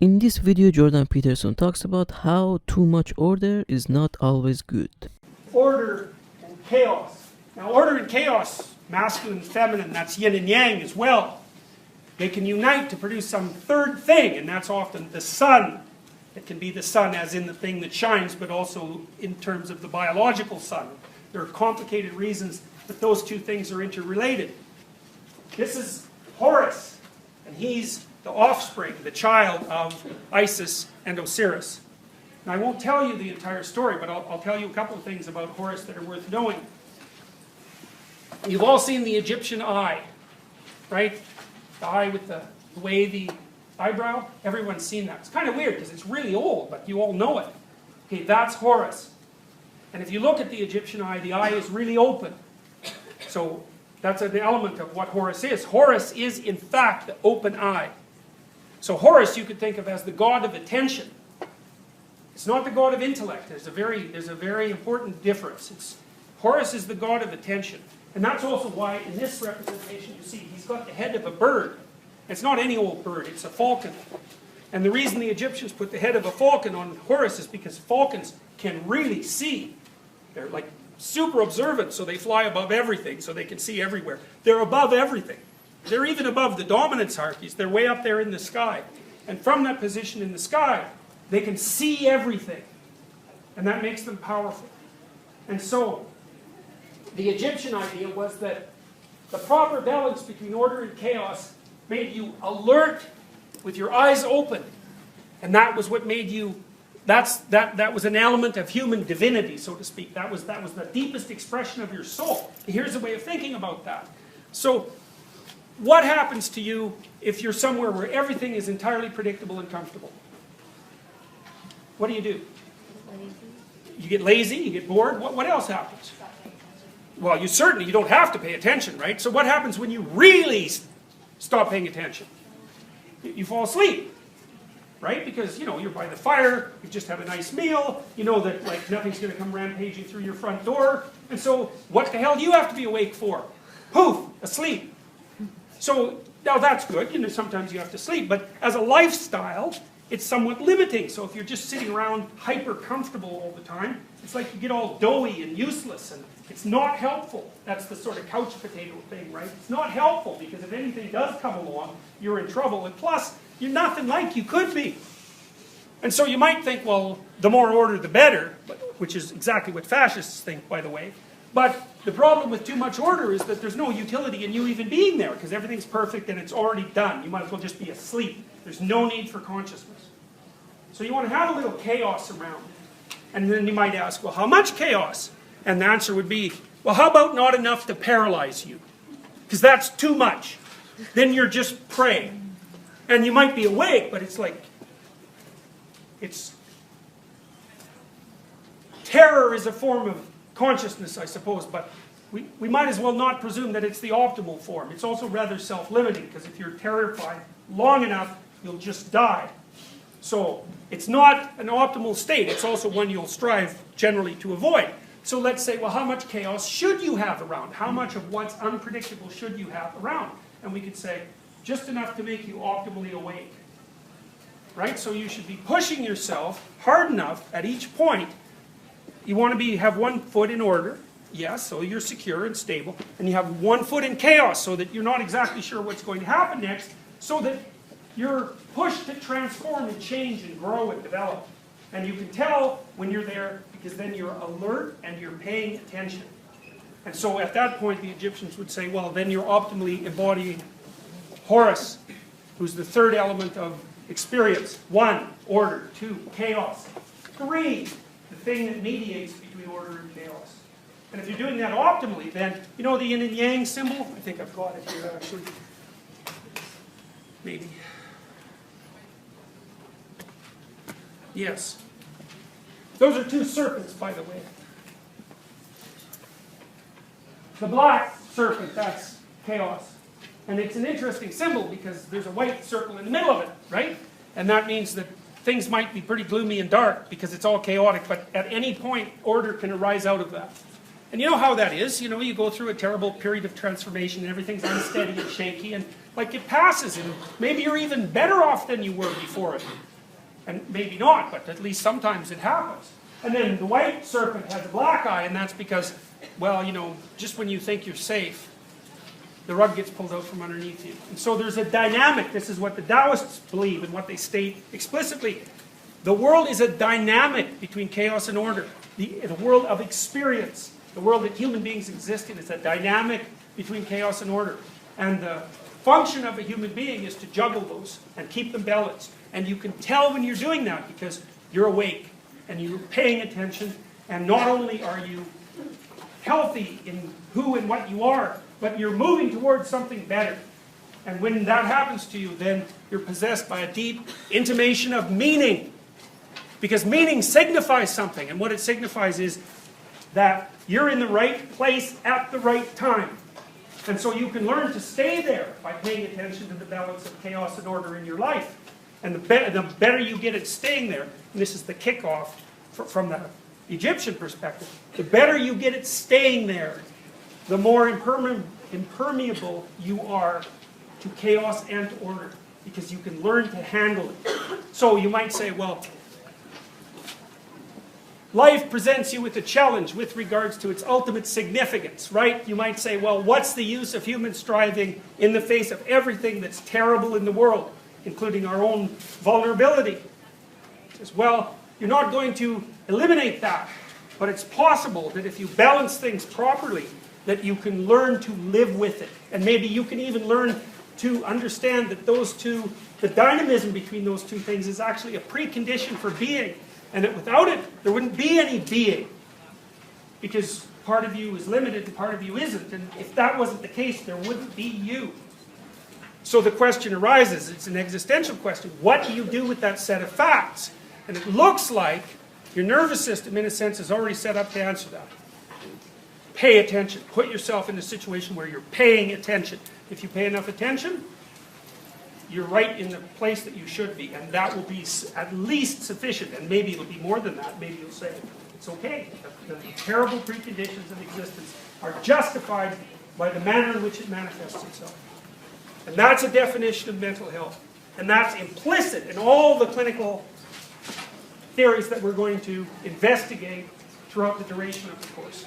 In this video, Jordan Peterson talks about how too much order is not always good. Order and chaos. Now, order and chaos, masculine and feminine, that's yin and yang as well. They can unite to produce some third thing, and that's often the sun. It can be the sun as in the thing that shines, but also in terms of the biological sun. There are complicated reasons that those two things are interrelated. This is Horus, and he's the offspring, the child of Isis and Osiris. Now, I won't tell you the entire story, but I'll tell you a couple of things about Horus that are worth knowing. You've all seen the Egyptian eye, right? The eye with the wavy eyebrow. Everyone's seen that. It's kind of weird because it's really old, but you all know it. Okay, that's Horus. And if you look at the Egyptian eye, the eye is really open. So that's an element of what Horus is. Horus is, in fact, the open eye. So Horus you could think of as the god of attention. It's not the god of intellect. There's a very important difference. Horus is the god of attention. And that's also why in this representation you see he's got the head of a bird. It's not any old bird, it's a falcon. And the reason the Egyptians put the head of a falcon on Horus is because falcons can really see. They're like super observant, so they fly above everything, so they can see everywhere. They're above everything. They're even above the dominance hierarchies. They're way up there in the sky. And from that position in the sky, they can see everything. And that makes them powerful. And so, the Egyptian idea was that the proper balance between order and chaos made you alert with your eyes open. And that was what made you, that was an element of human divinity, so to speak. That was the deepest expression of your soul. Here's a way of thinking about that. So, what happens to you if you're somewhere where everything is entirely predictable and comfortable? What do? You get lazy, you get bored. What else happens? Well, you don't have to pay attention, right? So what happens when you really stop paying attention? You fall asleep, right? Because, you're by the fire, you just had a nice meal, you know that nothing's going to come rampaging through your front door. And so what the hell do you have to be awake for? Poof, asleep. So now that's good, sometimes you have to sleep, but as a lifestyle, it's somewhat limiting. So if you're just sitting around hyper comfortable all the time, it's like you get all doughy and useless, and it's not helpful. That's the sort of couch potato thing, right? It's not helpful because if anything does come along, you're in trouble, and plus, you're nothing like you could be. And so you might think, well, the more order the better, which is exactly what fascists think, by the way. But the problem with too much order is that there's no utility in you even being there, because everything's perfect and it's already done. You might as well just be asleep. There's no need for consciousness. So you want to have a little chaos around. And then you might ask, well, how much chaos? And the answer would be, well, how about not enough to paralyze you? Because that's too much. Then you're just prey. And you might be awake, but it's terror is a form of consciousness, I suppose, but we might as well not presume that it's the optimal form. It's also rather self-limiting, because if you're terrified long enough, you'll just die. So it's not an optimal state. It's also one you'll strive generally to avoid. So let's say, well, how much chaos should you have around? How much of what's unpredictable should you have around? And we could say, just enough to make you optimally awake. Right? So you should be pushing yourself hard enough at each point. You want to have one foot in order, yes, so you're secure and stable, and you have one foot in chaos so that you're not exactly sure what's going to happen next, so that you're pushed to transform and change and grow and develop. And you can tell when you're there because then you're alert and you're paying attention. And so at that point the Egyptians would say, well, then you're optimally embodying Horus, who's the third element of experience. 1, order. 2, chaos. 3, the thing that mediates between order and chaos. And if you're doing that optimally, then, the yin and yang symbol? I think I've got it here, actually. Maybe. Yes. Those are 2 serpents, by the way. The black serpent, that's chaos. And it's an interesting symbol because there's a white circle in the middle of it, right? And that means that things might be pretty gloomy and dark because it's all chaotic, but at any point, order can arise out of that. And you know how that is. You go through a terrible period of transformation and everything's unsteady and shaky, and like it passes, and maybe you're even better off than you were before it. And maybe not, but at least sometimes it happens. And then the white serpent has a black eye, and that's because, well, you know, just when you think you're safe, the rug gets pulled out from underneath you. And so there's a dynamic. This is what the Taoists believe and what they state explicitly. The world is a dynamic between chaos and order. The world of experience, the world that human beings exist in, is a dynamic between chaos and order. And the function of a human being is to juggle those and keep them balanced. And you can tell when you're doing that because you're awake and you're paying attention. And not only are you healthy in who and what you are, but you're moving towards something better. And when that happens to you, then you're possessed by a deep intimation of meaning. Because meaning signifies something, and what it signifies is that you're in the right place at the right time. And so you can learn to stay there by paying attention to the balance of chaos and order in your life. And the better you get at staying there, and this is the kickoff from the Egyptian perspective, the better you get at staying there, the more impermeable you are to chaos and to order, because you can learn to handle it. So you might say, well, life presents you with a challenge with regards to its ultimate significance, right? You might say, well, what's the use of human striving in the face of everything that's terrible in the world, including our own vulnerability? It says, well, you're not going to eliminate that, but it's possible that if you balance things properly, that you can learn to live with it. And maybe you can even learn to understand that those two, the dynamism between those two things is actually a precondition for being. And that without it, there wouldn't be any being. Because part of you is limited and part of you isn't. And if that wasn't the case, there wouldn't be you. So the question arises, it's an existential question. What do you do with that set of facts? And it looks like your nervous system, in a sense, is already set up to answer that. Pay attention. Put yourself in a situation where you're paying attention. If you pay enough attention, you're right in the place that you should be. And that will be at least sufficient. And maybe it'll be more than that. Maybe you'll say, it's okay. The terrible preconditions of existence are justified by the manner in which it manifests itself. And that's a definition of mental health. And that's implicit in all the clinical theories that we're going to investigate throughout the duration of the course.